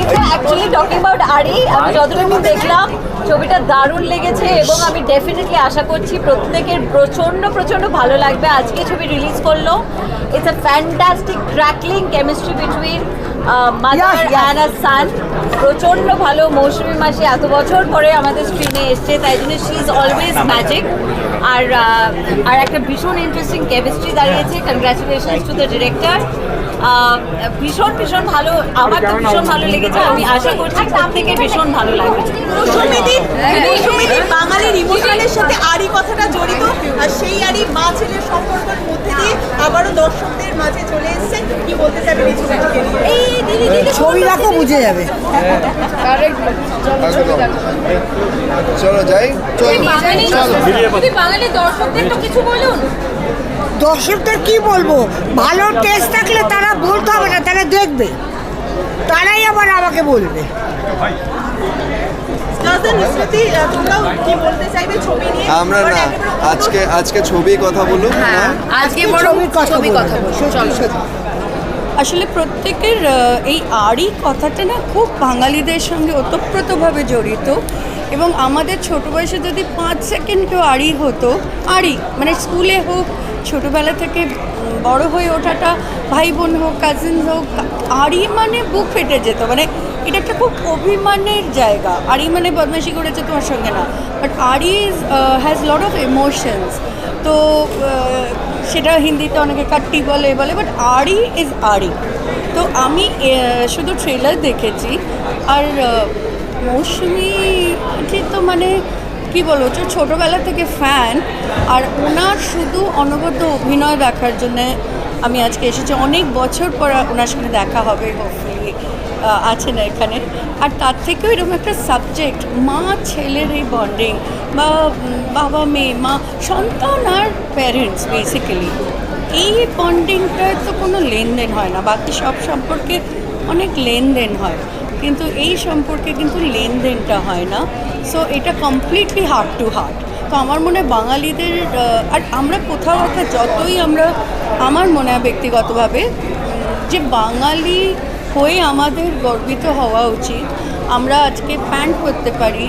এটা actually talking about আরি, আমি যতটুকু দেখলাম ছবিটা দারুণ লেগেছে এবং আমি ডেফিনেটলি আশা করছি প্রত্যেকের প্রচণ্ড প্রচণ্ড ভালো লাগবে। আজকে ছবি রিলিজ করলো। It's a fantastic crackling chemistry between mother and a son. প্রচণ্ড ভালো। মৌসুমী মাসি এত বছর পরে আমাদের স্ক্রিনে এসছে, তাই জন্য শি ইজ অলওয়েজ ম্যাজিক। আর একটা ভীষণ ইন্টারেস্টিং কেমিস্ট্রি দাঁড়িয়েছে। Congratulations to the director. ভীষণ ভীষণ ভালো, আমার তো ভীষণ ভালো লেগেছে। আমি আশা করছি প্রত্যেকের ভীষণ ভালো লাগবে। বাঙালির ইমোশনের সাথে আরি কথাটা জড়িত, আর সেই আরি মা ছেলের সম্পর্কের মধ্যে দিয়ে আবারও দর্শকদের মাঝে চলে এসেছে। কি বলতে চাইবেন এই ছবিটিকে নিয়ে? এই ছবি দেখো বুঝে যাবে। চলো যাই, বাঙালি দর্শকদের তো কিছু বলুন। দর্শকদের কি বলবো, ভালো টেস্ট থাকলে তারা বলতে হবে না, তারা দেখবে, তারাই আবার আমাকে বলবে। আমরা না আজকে ছবি কথা বলুন। আজকে ছবি কথা বলবো। আসলে প্রত্যেকের এই আড়ি কথাটা না খুব বাঙালিদের সঙ্গে ওতপ্রোতভাবে জড়িত, এবং আমাদের ছোটো বয়সে যদি 5 সেকেন্ড কেউ আড়ি হতো, আড়ি মানে স্কুলে হোক, ছোটোবেলা থেকে বড় হয়ে ওঠাটা, ভাই বোন হোক, কাজিন হোক, আড়ি মানে বুক ফেটে যেত। মানে এটা একটা খুব অভিমানের জায়গা। আড়ি মানে বদমাইশি করেছে তোমার সঙ্গে না, বাট আড়ি হ্যাজ লট অফ ইমোশনস। তো সেটা হিন্দিতে অনেকে কাট্টি বলে, বাট আড়ি ইজ আড়ি। তো আমি শুধু ট্রেলার দেখেছি, আর মৌসুমি তো মানে কী বলবো, ছোটোবেলা থেকে ফ্যান, আর ওনার শুধু অনবদ্য অভিনয় দেখার জন্যে আমি আজকে এসেছি। অনেক বছর পর ওনার সঙ্গে দেখা হবে, হোপফুলি আছেন এখানে। আর তার থেকেও এরকম একটা সাবজেক্ট, মা ছেলের এই বন্ডিং, বা বাবা মেয়ে, মা সন্তান আর প্যারেন্টস, বেসিক্যালি এই বন্ডিংটার তো কোনো লেনদেন হয় না। বাকি সব সম্পর্কে অনেক লেনদেন হয়, কিন্তু এই সম্পর্কে কিন্তু লেনদেনটা হয় না। সো এটা কমপ্লিটলি হার্ট টু হার্ট। তো আমার মনে হয় বাঙালিদের, আর আমরা কোথাও একটা যতই আমরা, আমার মনে হয় ব্যক্তিগতভাবে যে বাঙালি হয়ে আমাদের গর্বিত হওয়া উচিত। আমরা আজকে প্যান্ট পরতে পারি,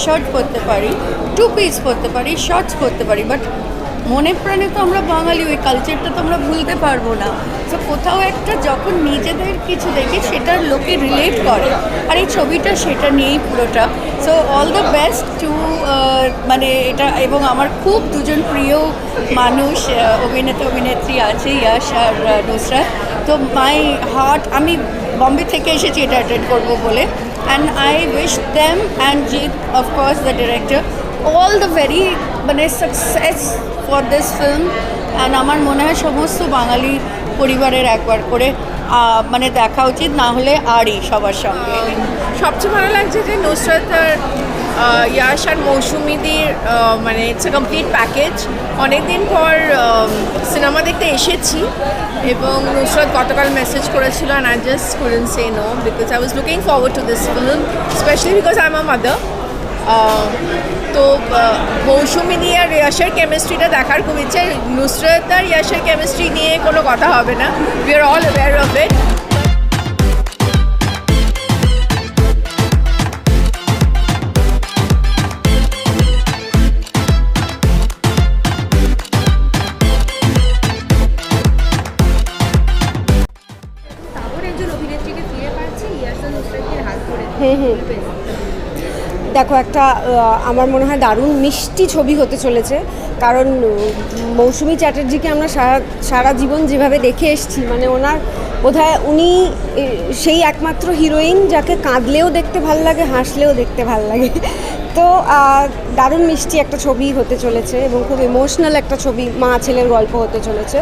শার্ট পরতে পারি, 2 পিস পরতে পারি, শর্টস পরতে পারি, বাট মনে প্রাণে তো আমরা বাঙালি, ওই কালচারটা তো আমরা ভুলতে পারবো না। তো কোথাও একটা যখন নিজেদের কিছু দেখি সেটার লোকে রিলেট করে, আর এই ছবিটা সেটা নিয়েই পুরোটা। So all the best to মানে এটা। এবং আমার খুব দুজন প্রিয় মানুষ অভিনেত্রী আছে, ইয়াশ আর নুসরাত। তো মাই হার্ট, আমি বম্বে থেকে এসেছি এটা অ্যাটেন্ড করবো বলে, and I wish them and Jeet, of course the director, all the very মানে success for this film. And আমার মনে হয় সমস্ত বাঙালি পরিবারের একবার করে মানে দেখা উচিত, না হলে আরই সবার সঙ্গে। সবচেয়ে ভালো লাগছে যে নুসরাত আর ইয়াশ আর মৌসুমিদির মানে ইটস এ কমপ্লিট প্যাকেজ। অনেকদিন পর সিনেমা দেখতে এসেছি, এবং নুসরাত গতকাল মেসেজ করেছিল, and I just couldn't say no, because I was looking forward to this film, specially because I am a mother. তো মৌসুমিদি আর ইয়াশের কেমিস্ট্রিটা দেখার খুব ইচ্ছে। নুসরাত আর ইয়াশের কেমিস্ট্রি নিয়ে কোনো কথা হবে না, we are all aware of it. দেখো, একটা আমার মনে হয় দারুণ মিষ্টি ছবি হতে চলেছে, কারণ মৌসুমী চ্যাটার্জিকে আমরা সারা জীবন যেভাবে দেখে এসেছি, মানে ওনার বোধহয় উনি সেই একমাত্র হিরোইন যাকে কাঁদলেও দেখতে ভাল লাগে, হাসলেও দেখতে ভাল লাগে। তো দারুণ মিষ্টি একটা ছবি হতে চলেছে, এবং খুব ইমোশনাল একটা ছবি, মা ছেলের গল্প হতে চলেছে।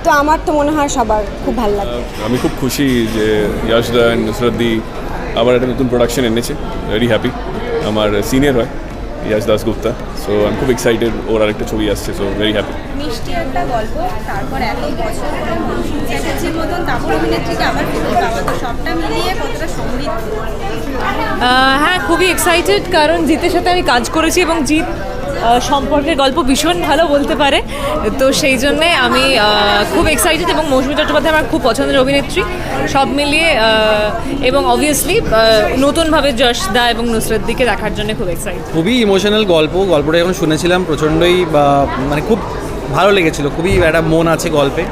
তো আমার তো মনে হয় সবার খুব ভালো লাগবে। আমি খুব খুশি যে ইয়াশ দা অ্যান্ড নুসরাত দি আবার একটা নতুন প্রোডাকশন এনেছে। Very happy. আমার সিনিয়র হয় ইয়াশ দাসগুপ্তা, সো আমি খুব এক্সাইটেড, ওর আরেকটা ছবি আসছে, সো ভেরি হ্যাপি। মিষ্টি একটা গল্প, তারপর এত বছর পরে মৌসুমী চ্যাটার্জির মতন তারপর অভিনেত্রীকে আবার ফিরে পাওয়া, তো সবটা মিলিয়ে কতটা সমৃদ্ধ। হ্যাঁ, খুবই এক্সাইটেড, কারণ জিতের সাথে আমি কাজ করেছি, এবং জিৎ সম্পর্কের গল্প ভীষণ ভালো বলতে পারে, তো সেই জন্যে আমি খুব এক্সাইটেড। এবং মৌসুমী চট্টোপাধ্যায় আমার খুব পছন্দের অভিনেত্রী, সব মিলিয়ে এবং অবভিয়াসলি নতুনভাবে যশ দা এবং নুসরত দিকে দেখার জন্য খুব এক্সাইটেড। খুবই ইমোশনাল গল্পটা যখন শুনেছিলাম প্রচণ্ডই মানে খুব ভালো লেগেছিল, খুবই একটা মন আছে গল্পে।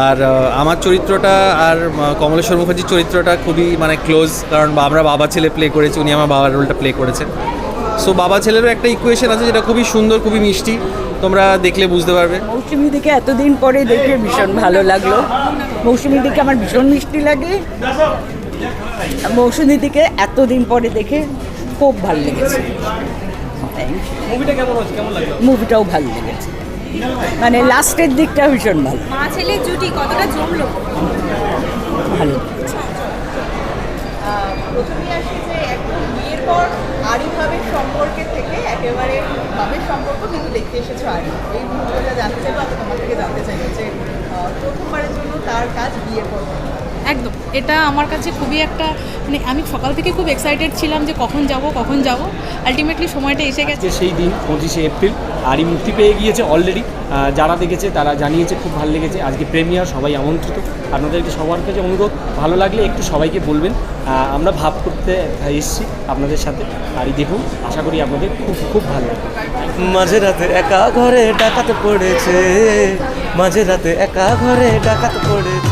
আর আমার চরিত্রটা আর কমলেশ্বর মুখার্জির চরিত্রটা খুবই মানে ক্লোজ, কারণ আমরা বাবা ছেলে প্লে করেছি, উনি আমার বাবার রোলটা প্লে করেছেন। সো বাবা ছেলেরও একটা ইকুয়েশন আছে যেটা খুবই সুন্দর, খুবই মিষ্টি, তোমরা দেখলে বুঝতে পারবে। মৌসুমী দিকে এতদিন পরে দেখে ভীষণ ভালো লাগলো। মৌসুমী দিকে আমার ভীষণ মিষ্টি লাগে, মৌসুমী দিকে এতদিন পরে দেখে খুব ভালো লেগেছে। মুভিটা কেমন লাগলো? মুভিটাও ভালো লেগেছে, মানে লাস্টের দিকটা ভীষণ ভালো, মা ছেলে জুটি কতটা জমলো? ভালো। প্রথমেই আসি যে একদম বিয়ের পর আড়িভাবের সম্পর্কে থেকে একেবারে ভাবের সম্পর্ক কিন্তু দেখতে এসেছো আড়ি, এই মুহূর্তটা জানতে চাইবো, আমি তোমার থেকে জানতে চাইবো যে প্রথমবারের জন্য তার কাজ বিয়ের পর। একদম, এটা আমার কাছে খুবই একটা মানে আমি সকাল থেকে খুব এক্সাইটেড ছিলাম যে কখন যাব। আলটিমেটলি সময়টা এসে গেছে। সেই দিন 25শে এপ্রিল আরই মুক্তি পেয়ে গিয়েছে অলরেডি। যারা দেখেছে তারা জানিয়েছে খুব ভালো লেগেছে। আজকে প্রেমিয়ার, সবাই আমন্ত্রিত। আপনাদেরকে সবার কাছে অনুরোধ, ভালো লাগলে একটু সবাইকে বলবেন। আমরা ভাব করতে এসেছি আপনাদের সাথে, আরই দেখুন, আশা করি আপনাদের খুব খুব ভালো লাগবে। মাঝে রাতে একা ঘরে ডাকাত পড়েছে, মাঝে রাতে একা ঘরে ডাকাত পড়েছে।